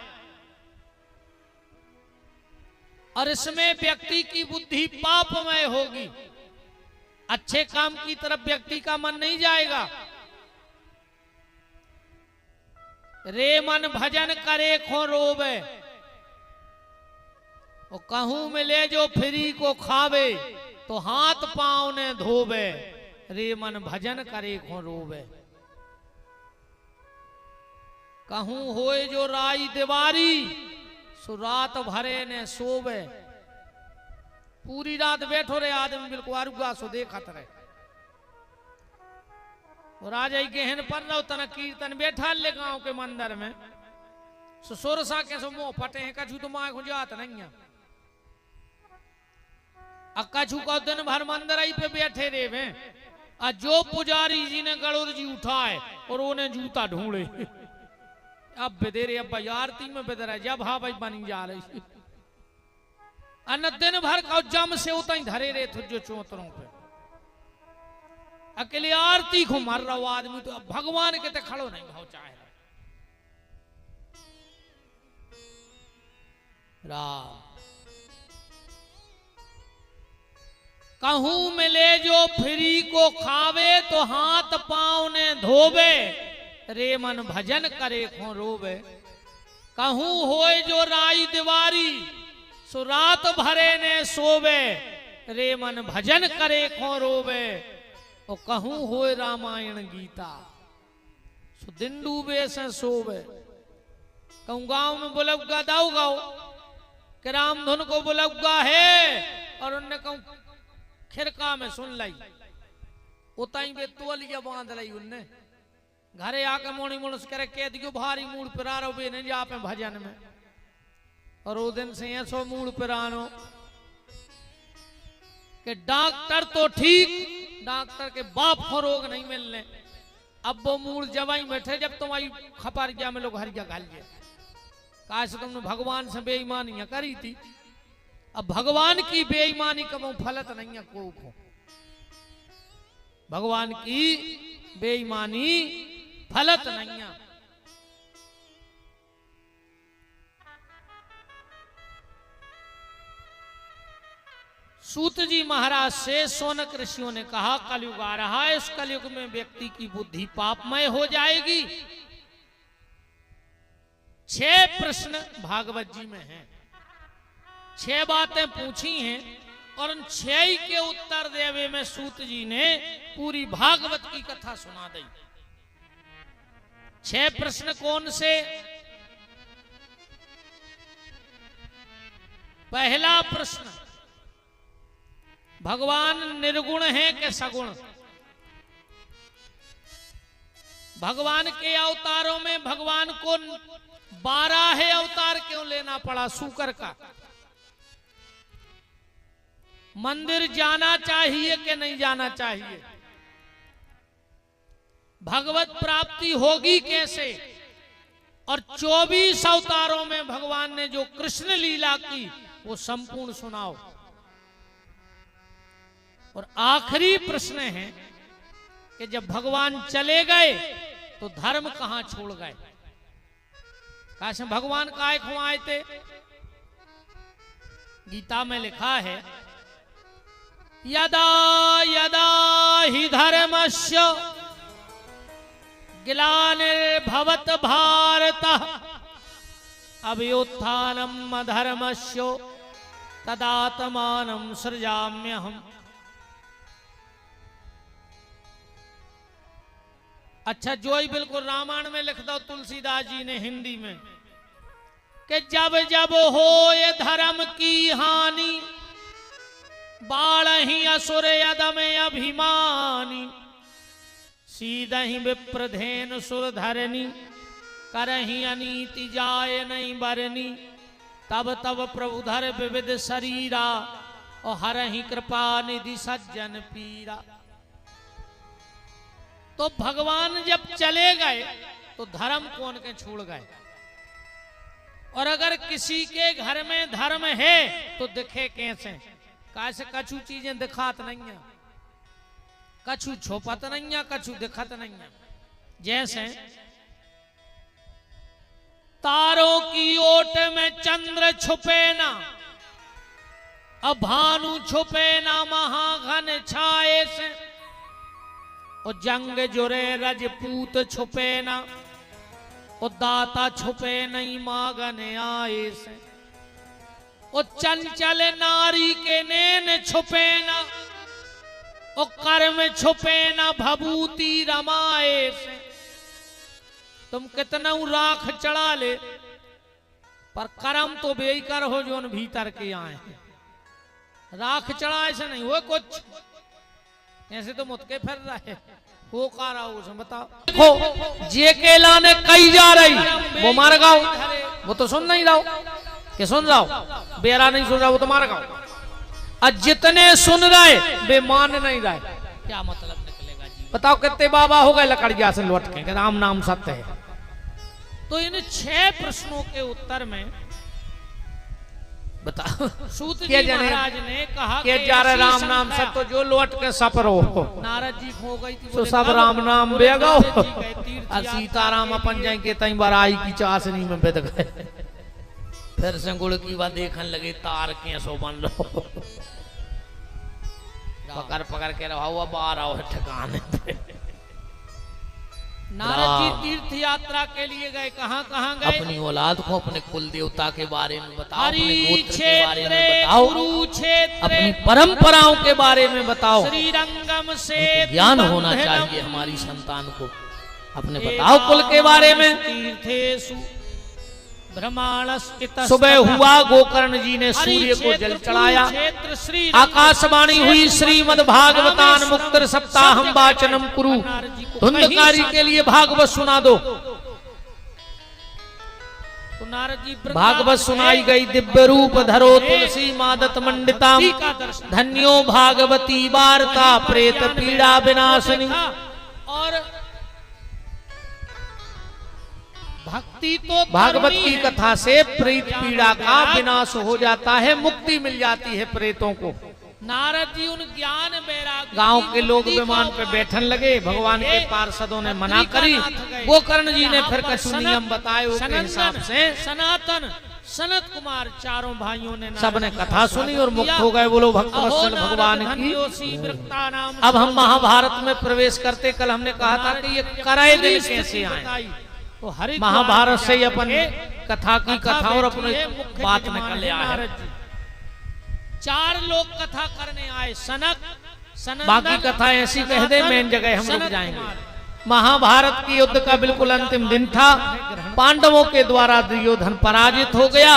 और इसमें व्यक्ति की बुद्धि पापमय होगी, अच्छे काम की तरफ व्यक्ति का मन नहीं जाएगा। रे मन भजन करे खो रोवे, वो कहूं मिले जो फ्री को खावे, तो हाथ पांव ने धोवे, रे मन भजन करे खो रोवे। कहूं होए जो राई दीवारी, सो रात भरे ने सोवे। पूरी रात बैठो रहे आदमी बिल्कुल आरुगा सो देखत रहे, और राजा गहन पर रहो तना कीर्तन बैठा ले गांव के मंदिर में, सो सोरसा के सो मुंह फटे हैं, कछु तो मां को जात नहीं है, कछु को दिन भर मंदिर ही पे बैठे रहे वे। जो पुजारी जी ने गणुर जी उठाए और उन्हें जूता ढूंढे, अब बेदेरे अब आरती में बेदरा, जब हाँ भाई बनी जा रही, अन्न दिन भर का जम से उतना ही धरे रहे थे जो चौतरों पे, अकेले आरती को मर रहा आदमी, तो अब भगवान के ते खड़ो नहीं भाव चाहे राम। कहूं मिले जो फ्री को खावे, तो हाथ पांव ने धोवे, रे मन भजन करे खो रोवे। कहूं होए जो राई दीवारी, सो रात भरे ने सोवे, रे मन भजन करे खो रोवे। और कहूं होए रामायण गीता, सो दिन डूबे से सोवे। कहूं गांव में बुलौगा दाऊ गाओ, कि राम धुन को बुलौगा है, और उनने कहूं खिरका में सुन लाई, उताई बे तोलिया बांध लाई उनने, घरे आके मोनी मुनस करे कह दियो भारी मूड पिरारो बे नहीं जा पे भजन में। और वो दिन से ऐसो मूड पिरानो कि डॉक्टर तो ठीक, डॉक्टर के बाप को रोग नहीं मिलने, अब वो मूड जवाई बैठे, जब तुम्हारी खपर गया में लोग हरिया घाल गया, काश तुमने भगवान से बेईमानियां करी थी। अब भगवान की बेईमानी कबो फलत नहीं है को भगवान की बेईमानी फलत नहीं है। सूत जी महाराज से सोनक ऋषियों ने कहा कलयुग आ रहा है, इस कलयुग में व्यक्ति की बुद्धि पापमय हो जाएगी। 6 प्रश्न भागवत जी में हैं, 6 बातें पूछी हैं और उन 6 के उत्तर देवे में सूत जी ने पूरी भागवत की कथा सुना दी। 6 प्रश्न कौन से? पहला प्रश्न, भगवान निर्गुण है कि सगुण? भगवान के अवतारों में भगवान को 12 अवतार क्यों लेना पड़ा शूकर का? मंदिर जाना चाहिए कि नहीं जाना चाहिए? भगवत प्राप्ति होगी कैसे? और 24 अवतारों में भगवान ने जो कृष्ण लीला की वो संपूर्ण सुनाओ। और आखिरी प्रश्न है कि जब भगवान चले गए तो धर्म कहां छोड़ गए? काश भगवान काय क्यों आए थे? गीता में लिखा है यदा यदा हि धर्मस्य ग्लानिर्भवत भारत अभ्युत्थानम् अधर्मस्य तदात्मानं सृजाम्यहम्। अच्छा जो ही बिल्कुल रामायण में लिख दो तुलसीदास जी ने हिंदी में कि जब जब हो ये धर्म की हानि बाढ़ही असुर यदम अभिमानी सीधही विप्रधेन सुर धरनी करही अनीति जाय नहीं बरनी तब तब प्रभु धर विविध शरीरा और हरही कृपा निधि सज्जन पीरा। तो भगवान जब चले गए तो धर्म कौन के छोड़ गए? और अगर किसी के घर में धर्म है तो दिखे कैसे? कैसे कछु चीजें दिखात नहीं है, कछु छुपत नहीं है, कछु दिखत नहीं है। जैसे तारों की ओट में चंद्र छुपे ना, अब भानु छुपे ना महाघन छाए से, और जंग जुरे रजपूत छुपे ना, और दाता छुपे नहीं मागन आए से, और चंचल नारी के नैन छुपे ना, और कर्म छुपे ना भभूति रमाए से। तुम कितना राख चढ़ा ले पर कर्म तो बेकार हो जो भीतर के आए हैं। राख चढ़ाए से नहीं हो कुछ, ऐसे तो मुतके फिर रहा है हो का रहा हो बताओ। हो जे के लाने कई जा रही वो मार गाओ, वो तो सुन नहीं रहा कि सुन रहा हो, बेरा नहीं सुन रहा वो तो मार गाओ। और जितने सुन रहे वे मान नहीं रहे, क्या मतलब निकलेगा जी? बताओ कितने बाबा हो गए लकड़िया से लौट के राम नाम सत्य है। तो इन 6 प्रश्नों के उत्तर में बताओ सूत जी महाराज ने कहा कि जा रहे राम नाम सब तो जो लौट के सपरो। नारद जी हो गई थी तो सब राम नाम बेगो, और सीताराम अपन जाए के तई बराई की चासनी में बिद गए। फिर से गुड़ की बात देखने लगे तार के सो बन लो, पकड़ पकड़ के रहा हुआ बाहर आओ ठिकाने पे। नारद जी तीर्थ यात्रा के लिए गए, कहाँ कहाँ गए? अपनी औलाद को अपने कुल देवता के बारे में बताओ, अपने गोत्र के बारे में बताओ, अपनी परंपराओं के बारे में बताओ। श्रीरंगम से ज्ञान होना चाहिए हमारी संतान को। अपने बताओ कुल के बारे में। सुबह हुआ गोकर्ण जी ने सूर्य को जल चढ़ाया, आकाशवाणी हुई श्रीमद् भागवतान मुक्तर सप्ताहम वाचनम कुरु। धुंधकारी के लिए भागवत सुना दो। भागवत सुनाई गई। दिव्य रूप धरो तुलसी मादत मंडिता, धन्यो भागवती वार्ता प्रेत पीड़ा विनाशनी। और भक्ति तो भागवत करनी की है। कथा से प्रेत पीड़ा का विनाश हो जाता है, मुक्ति मिल जाती है प्रेतों को। नारद जी उन ज्ञान वैराग्य गांव की के लोग मुक्ति विमान को पे बैठन लगे, भगवान के पार्षदों ने मना करी। गए। गोकर्ण जी ने यहाँ फिर पर कछु सनत- नियम बताए उसके सनंदन, हिसाब से सनातन सनत कुमार चारों भाइयों ने सबने नारद कथा जी का सुनी और स्वागत मुक्त किया। हो गए। बोलो भक्त अहो वत्सल नारद भगवान की। धन्योसी वृत्ता नाम अब हम महाभारत में प्रवेश करते, कल हमने कहा था कि ये कराए दिन कैसे आए। तो हरिद्वार महाभारत से ही अपन जाके कथा की कथा और अपने बैठी है, मुख्य बात विद्वान निकल है आए। नारद जी। 4 लोग कथा करने आए, सनक सनंदन, बाकी कथा ऐसी कह दे, मेन जगह हम सनत रुक जाएंगे। कुमार। महाभारत की युद्ध का बिल्कुल अंतिम दिन था। पांडवों के द्वारा दुर्योधन पराजित हो गया।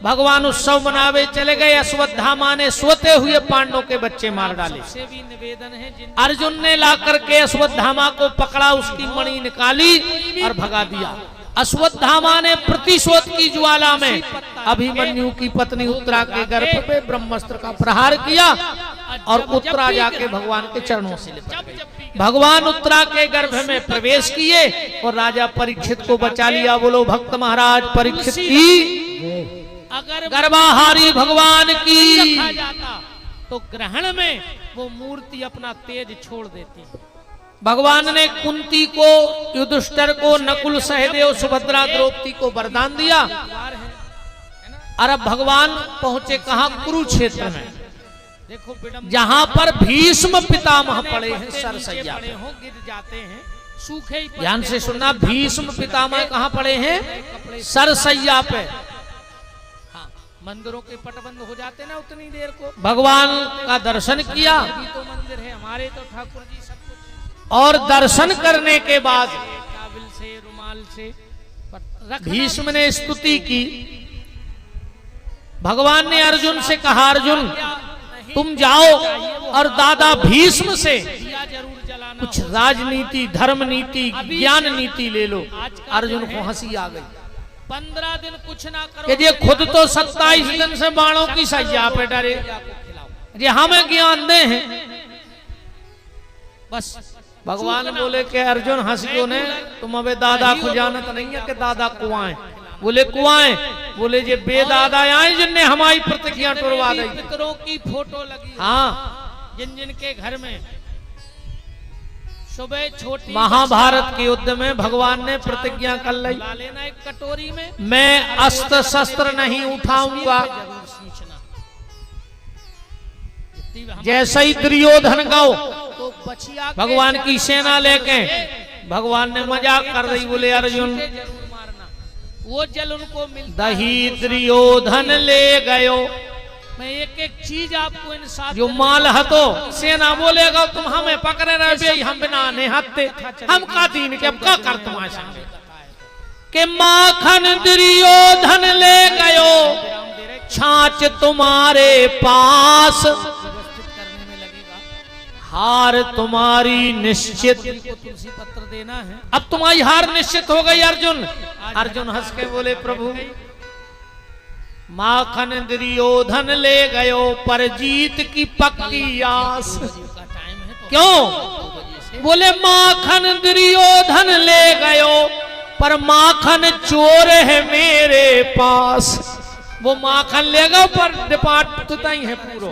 भगवान उत्सव मनावे चले गए। अश्वत्थामा ने सोते हुए पांडवों के बच्चे मार डाले। से भी निवेदन है जिन अर्जुन ने ला करके अश्वत्थामा को पकड़ा, उसकी मणि निकाली और भगा दिया। अश्वत्थामा ने प्रतिशोध की ज्वाला में अभिमन्यु की पत्नी उत्तरा के गर्भ पे ब्रह्मास्त्र का प्रहार किया और उत्तरा जाके भगवान के चरणों से लिपट गई। भगवान उत्तरा के गर्भ में प्रवेश किए और राजा परीक्षित को बचा लिया। बोलो भक्त महाराज परीक्षित की, अगर गर्भाहारी भगवान की। रखा जाता तो ग्रहण में वो मूर्ति अपना तेज छोड़ देती। भगवान ने कुंती को, युधिष्ठिर को, नकुल, सहदेव, सुभद्रा, द्रौपदी को वरदान दिया। द्वार है ना? और अब भगवान पहुंचे कहा? कुरुक्षेत्र में, देखो विडम्बना, जहां पर भीष्म पितामह पड़े हैं पत्ते सरसैया नीचे पे। पड़े हों, गिर जाते हैं, सूखे ही पत्ते ध्यान से पड़े सुनना, हैं। भीष्म पितामह कहां पड़े हैं? सरसैया पे। हाँ, मंदिरों के पटबंद हो जाते ना उतनी देर को। भगवान का दर्शन किया अभी तो मंदिर है हमारे, तो ठाकुर जी सब कुछ और दर्शन करने के बाद काबिल से रुमाल से रखना भीष्म ने स्तुति की। भगवान ने अर्जुन से कहा, अर्जुन तुम जाओ और दादा भीष्म से दिया जरूर जलाना कुछ राजनीति, धर्म नीति, ज्ञान नीति ले लो। अर्जुन को हंसी आ गई 15 दिन कुछ ना कि करो, ये खुद तो 27 दिन से बाणों की सैया पे डरे, ये हमें ज्ञान दे हैं। बस भगवान बोले कि अर्जुन हंस क्यों ने, तुम अबे दादा को जानत नहीं है कि दादा कुआं। बोले कुआं? बोले ये बेदादा आए जिनने हमारी प्रतिज्ञा तोड़वा दी। पितरों की फोटो लगी, हाँ, जिन जिन के घर में सुबह छोटी महाभारत के युद्ध में भगवान ने प्रतिज्ञा कर ली, ला लेना एक कटोरी में, मैं अस्त्र शस्त्र नहीं उठाऊंगा। जरूर सींचना। जितनी भी हमारे जैसे ही दुर्योधन गौ तो बचिया के भगवान की सेना लेके, भगवान ने मजाक कर रही, बोले अर्जुन जरूर मारना, वो जल उनको मिलता है। दही दुर्योधन ले गयो। मैं एक एक चीज आपको इन साथ जो माल हतो सेना बोलेगा तुम हमें पकड़े रहे बे, हम बिना ने हत्ते हम का दीन के अब का कर तुम्हारे संगे के माखन दुर्योधन ले गयो, छाछ तुम्हारे पास, व्यवस्थित करने में लगेगा। हार तुम्हारी निश्चित। को तुलसी पत्र देना है। अब तुम्हारी हार निश्चित हो गई अर्जुन। अर्जुन हंस के बोले प्रभु माखन दुर्योधन ले गयो, पर जीत की पक्की आस। का टाइम है तो क्यों? बोले माखन दुर्योधन ले गयो, पर माखन चोर है मेरे पास। वो माखन ले गयो पर डिपार्ट तो तई है पूरो।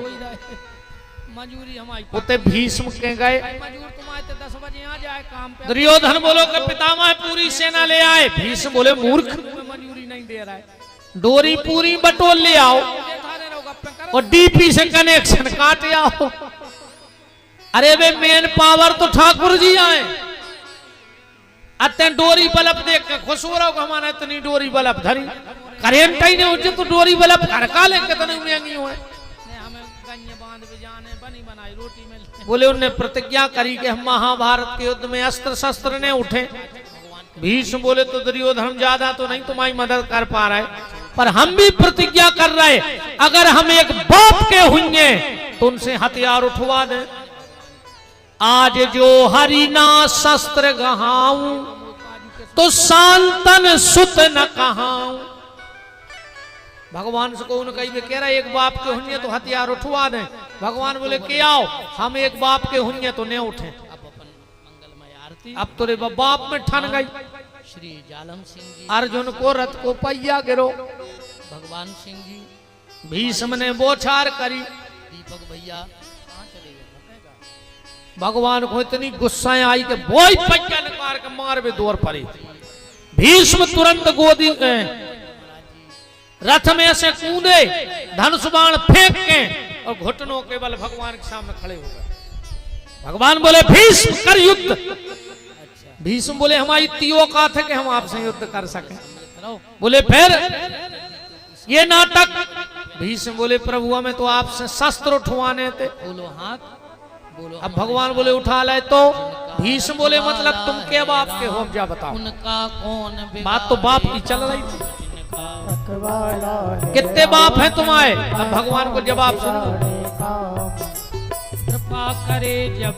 मजूरी हमारी उते भीष्म के गए। मजूर तुम्हारे तो 10 बजे आ जाए काम पे, दुर्योधन बोलो कि पितामह पूरी सेना ले आए। भीष्म बोले मूर्ख, मजूरी नहीं दे रहा है। डोरी पूरी बटोल ले आओ थाने रहो, गप्पे करो। और डीपी से कनेक्शन काट आओ। अरे वे मेन पावर तो ठाकुर जी आए। अत्ते डोरी बल्ब देख के खुश हो रहा हमारा इतनी डोरी बल्ब धरी, करेंट ही नहीं हो तो डोरी बल्ब खड़का ले कितने महंगी हुए। ने हमें गन्ने बांध भी जाने, बनी बनाई रोटी मिलती। बोले उनने प्रतिज्ञा करी कि हम महाभारत के युद्ध में अस्त्र शस्त्र ने उठे। भीष्म बोले तो दुर्योधन ज्यादा तो नहीं तुम्हारी मदद कर पा रहे, पर हम भी प्रतिज्ञा कर रहे अगर हम एक बाप के हुए तो उनसे हथियार उठवा दें। आज जो हरिना शस्त्र गहाऊं, तो शांतन सुत न कहाऊं। भगवान से कौन कही कह रहा एक बाप के हुए तो हथियार उठवा दें। भगवान बोले के आओ, हम एक बाप के हुए तो नहीं उठे। अब अपन मंगलमय आरती अब तो रे बाप में ठन गई। श्री जालम सिंह जी, अर्जुन को रथ को पहिया गिरो, भगवान सिंह जी, भीष्म ने बोछार करी। दीपक भैया कहाँ चले गए? भगवान को इतनी गुस्सा आई कि बोई पहिया निकाल के मार में दौड़ पड़ी। भीष्म तुरंत गोदी रथ में से कूदे, धनुष बाण फेंक के और घुटनों के बल भगवान के सामने खड़े हो गए। भगवान बोले भीष्म कर युद्ध। भीष्म बोले हमारी इतनी औकात है कि हम आपसे युद्ध कर सके। बोले फिर ये नाटक। भीष्म बोले प्रभु हमें तो आपसे शस्त्र उठवाने थे। बोलो हाथ, बोलो। अब भगवान बोले उठा ले तो भीष्म बोले मतलब तुम के बाप के हो, जा बताओ। उनका कौन बात तो बाप की चल रही थी। रखवाला है कितने बाप हैं तुम्हारे? अब भगवान को जवाब सुनो। राणे का कृपा करे जब